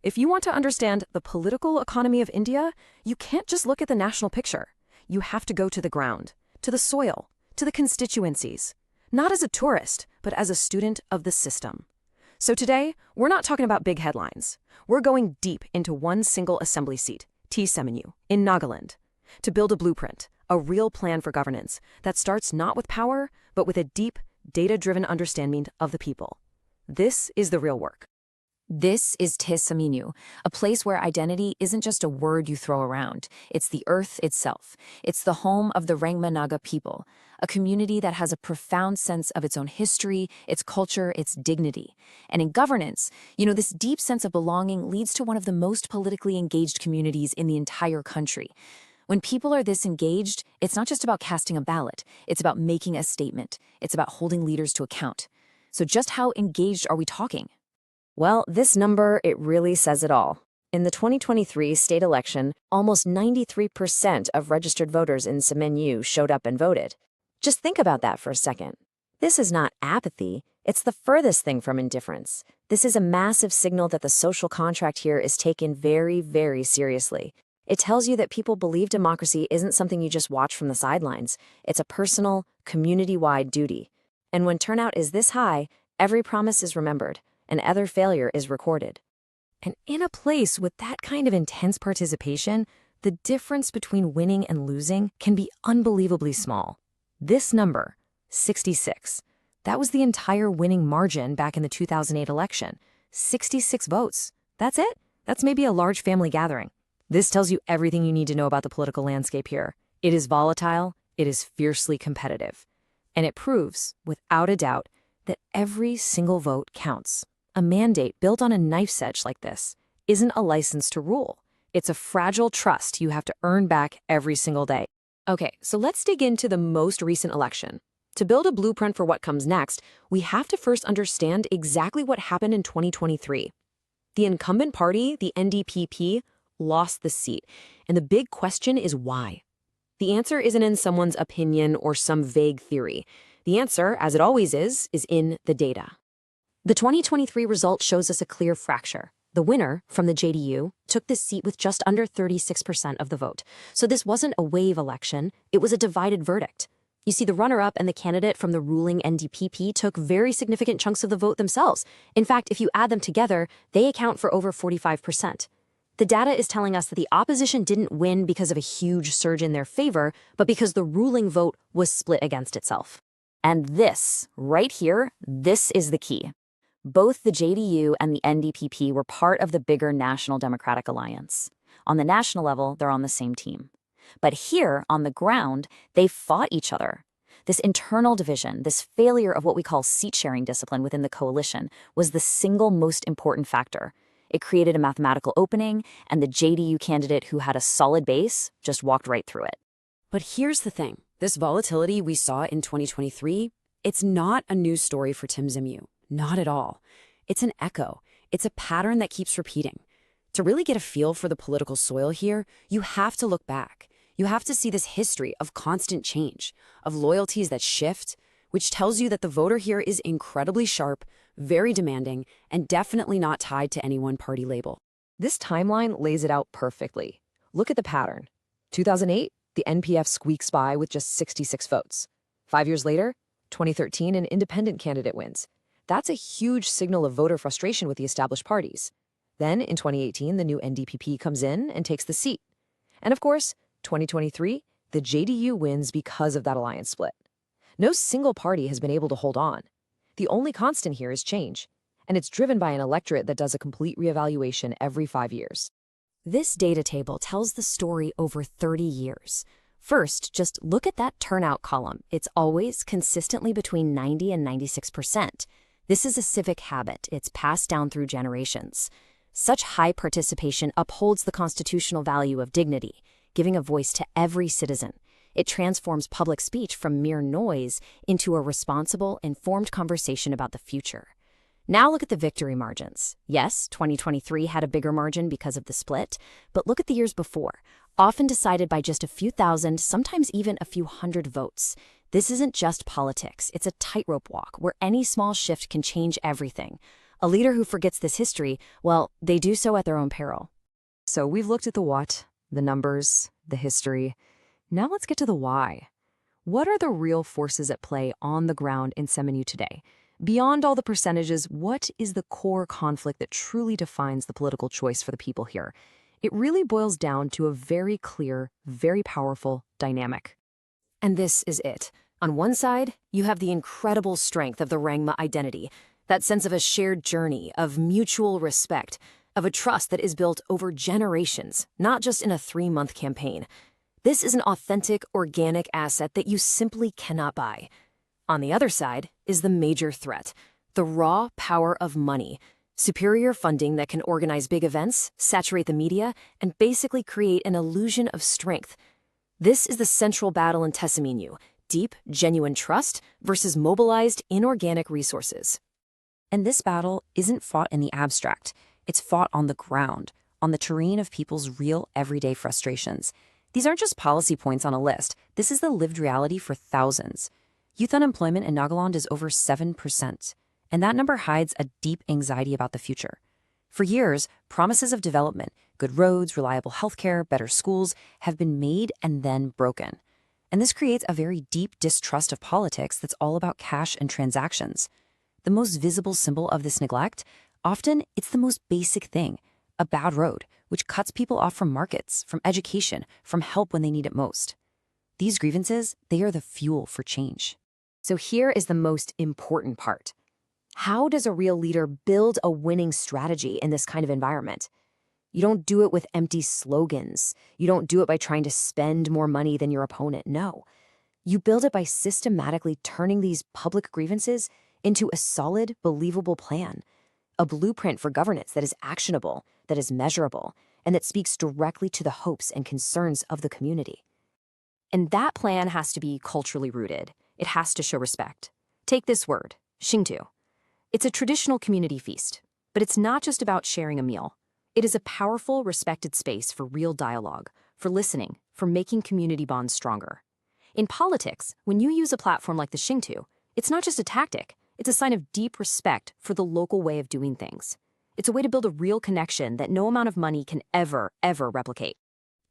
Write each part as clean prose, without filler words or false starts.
If you want to understand the political economy of India, you can't just look at the national picture. You have to go to the ground, to the soil, to the constituencies. Not as a tourist, but as a student of the system. So today, we're not talking about big headlines. We're going deep into one single assembly seat, Tseminyu, in Nagaland, to build a blueprint, a real plan for governance that starts not with power, but with a deep, data-driven understanding of the people. This is the real work. This is Tseminyu, a place where identity isn't just a word you throw around. It's the earth itself. It's the home of the Rengma Naga people, a community that has a profound sense of its own history, its culture, its dignity. And in governance, this deep sense of belonging leads to one of the most politically engaged communities in the entire country. When people are this engaged, it's not just about casting a ballot. It's about making a statement. It's about holding leaders to account. So just how engaged are we talking? Well, this number, it really says it all. In the 2023 state election, almost 93% of registered voters in Tseminyu showed up and voted. Just think about that for a second. This is not apathy, it's the furthest thing from indifference. This is a massive signal that the social contract here is taken very, very seriously. It tells you that people believe democracy isn't something you just watch from the sidelines. It's a personal, community-wide duty. And when turnout is this high, every promise is remembered, and other failure is recorded. And in a place with that kind of intense participation, the difference between winning and losing can be unbelievably small. This number, 66, that was the entire winning margin back in the 2008 election. 66 votes. That's it? That's maybe a large family gathering. This tells you everything you need to know about the political landscape here. It is volatile, it is fiercely competitive. And it proves, without a doubt, that every single vote counts. A mandate built on a knife's edge like this isn't a license to rule. It's a fragile trust you have to earn back every single day. Okay, so let's dig into the most recent election. To build a blueprint for what comes next, we have to first understand exactly what happened in 2023. The incumbent party, the NDPP, lost the seat, and the big question is why. The answer isn't in someone's opinion or some vague theory. The answer, as it always is in the data. The 2023 result shows us a clear fracture. The winner, from the JDU, took this seat with just under 36% of the vote. So this wasn't a wave election, it was a divided verdict. You see, the runner-up and the candidate from the ruling NDPP took very significant chunks of the vote themselves. In fact, if you add them together, they account for over 45%. The data is telling us that the opposition didn't win because of a huge surge in their favor, but because the ruling vote was split against itself. And this, right here, this is the key. Both the JDU and the NDPP were part of the bigger National Democratic Alliance. On the national level, they're on the same team. But here, on the ground, they fought each other. This internal division, this failure of what we call seat-sharing discipline within the coalition, was the single most important factor. It created a mathematical opening, and the JDU candidate who had a solid base just walked right through it. But here's the thing. This volatility we saw in 2023, it's not a news story for Tseminyu. Not at all. It's an echo. It's a pattern that keeps repeating. To really get a feel for the political soil here, you have to look back. You have to see this history of constant change, of loyalties that shift, which tells you that the voter here is incredibly sharp, very demanding, and definitely not tied to any one party label. This timeline lays it out perfectly. Look at the pattern. 2008, the NPF squeaks by with just 66 votes. 5 years later, 2013, an independent candidate wins. That's a huge signal of voter frustration with the established parties. Then, in 2018, the new NDPP comes in and takes the seat. And of course, 2023, the JDU wins because of that alliance split. No single party has been able to hold on. The only constant here is change, and it's driven by an electorate that does a complete reevaluation every 5 years. This data table tells the story over 30 years. First, just look at that turnout column. It's always consistently between 90 and 96%. This is a civic habit. It's passed down through generations. Such high participation upholds the constitutional value of dignity, giving a voice to every citizen. It transforms public speech from mere noise into a responsible, informed conversation about the future. Now look at the victory margins. Yes, 2023 had a bigger margin because of the split, but look at the years before, often decided by just a few thousand, sometimes even a few hundred votes. This isn't just politics, it's a tightrope walk where any small shift can change everything. A leader who forgets this history, well, they do so at their own peril. So we've looked at the what, the numbers, the history. Now let's get to the why. What are the real forces at play on the ground in Tseminyu today? Beyond all the percentages, what is the core conflict that truly defines the political choice for the people here? It really boils down to a very clear, very powerful dynamic. And this is it. On one side, you have the incredible strength of the Rangma identity, that sense of a shared journey, of mutual respect, of a trust that is built over generations, not just in a 3-month campaign. This is an authentic, organic asset that you simply cannot buy. On the other side is the major threat, the raw power of money, superior funding that can organize big events, saturate the media, and basically create an illusion of strength. This is the central battle in Tseminyu, deep, genuine trust versus mobilized, inorganic resources. And this battle isn't fought in the abstract. It's fought on the ground, on the terrain of people's real, everyday frustrations. These aren't just policy points on a list. This is the lived reality for thousands. Youth unemployment in Nagaland is over 7%, and that number hides a deep anxiety about the future. For years, promises of development, good roads, reliable healthcare, better schools, have been made and then broken. And this creates a very deep distrust of politics that's all about cash and transactions. The most visible symbol of this neglect, often it's the most basic thing, a bad road, which cuts people off from markets, from education, from help when they need it most. These grievances, they are the fuel for change. So here is the most important part. How does a real leader build a winning strategy in this kind of environment? You don't do it with empty slogans. You don't do it by trying to spend more money than your opponent. No. You build it by systematically turning these public grievances into a solid, believable plan, a blueprint for governance that is actionable, that is measurable, and that speaks directly to the hopes and concerns of the community. And that plan has to be culturally rooted. It has to show respect. Take this word, Xingtu. It's a traditional community feast, but it's not just about sharing a meal. It is a powerful, respected space for real dialogue, for listening, for making community bonds stronger. In politics, when you use a platform like the Xingtu, it's not just a tactic, it's a sign of deep respect for the local way of doing things. It's a way to build a real connection that no amount of money can ever replicate.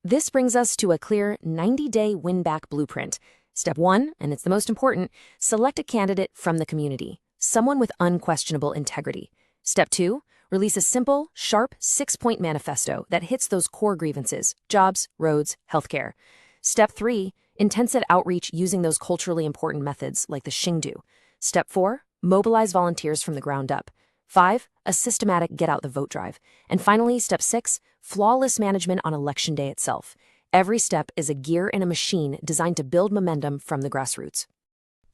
This brings us to a clear 90-day win-back blueprint. Step 1, and it's the most important, select a candidate from the community, someone with unquestionable integrity. Step 2, release a simple, sharp 6-point manifesto that hits those core grievances, jobs, roads, healthcare. Step 3, intensive outreach using those culturally important methods like the Xingdu. Step 4, mobilize volunteers from the ground up. 5, a systematic get-out-the-vote drive. And finally, Step 6, flawless management on election day itself. Every step is a gear in a machine designed to build momentum from the grassroots.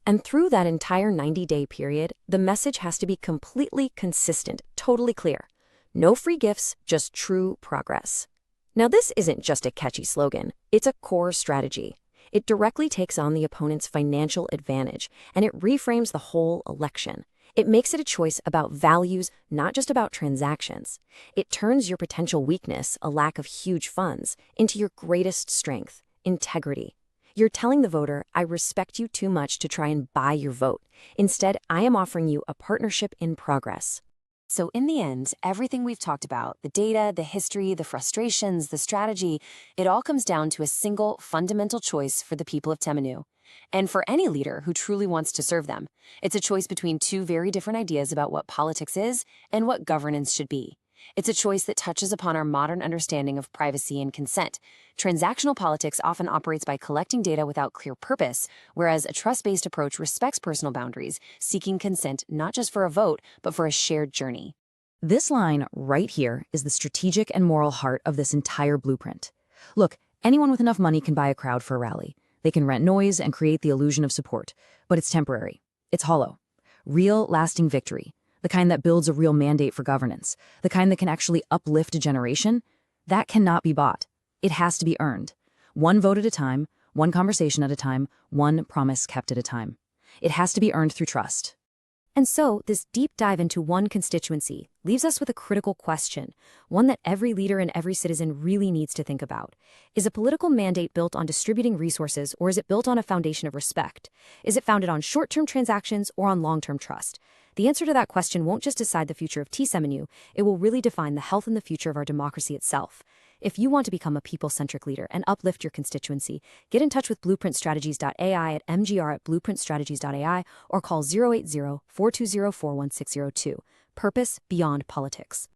And through that entire 90-day period, the message has to be completely consistent, totally clear. No free gifts, just true progress. Now, this isn't just a catchy slogan. It's a core strategy. It directly takes on the opponent's financial advantage, and it reframes the whole election. It makes it a choice about values, not just about transactions. It turns your potential weakness, a lack of huge funds, into your greatest strength, integrity. You're telling the voter, I respect you too much to try and buy your vote. Instead, I am offering you a partnership in progress. So in the end, everything we've talked about, the data, the history, the frustrations, the strategy, it all comes down to a single fundamental choice for the people of Tseminyu. And for any leader who truly wants to serve them, it's a choice between two very different ideas about what politics is and what governance should be. It's a choice that touches upon our modern understanding of privacy and consent. Transactional politics often operates by collecting data without clear purpose, whereas a trust-based approach respects personal boundaries, seeking consent not just for a vote, but for a shared journey. This line right here is the strategic and moral heart of this entire blueprint. Look, anyone with enough money can buy a crowd for a rally. They can rent noise and create the illusion of support, but it's temporary. It's hollow. Real, lasting victory, the kind that builds a real mandate for governance, the kind that can actually uplift a generation, that cannot be bought. It has to be earned. One vote at a time, one conversation at a time, one promise kept at a time. It has to be earned through trust. And so, this deep dive into one constituency leaves us with a critical question, one that every leader and every citizen really needs to think about. Is a political mandate built on distributing resources, or is it built on a foundation of respect? Is it founded on short-term transactions or on long-term trust? The answer to that question won't just decide the future of Tseminyu, it will really define the health and the future of our democracy itself. If you want to become a people-centric leader and uplift your constituency, get in touch with blueprintstrategies.ai at mgr@blueprintstrategies.ai or call 080-420-41602. Purpose beyond politics.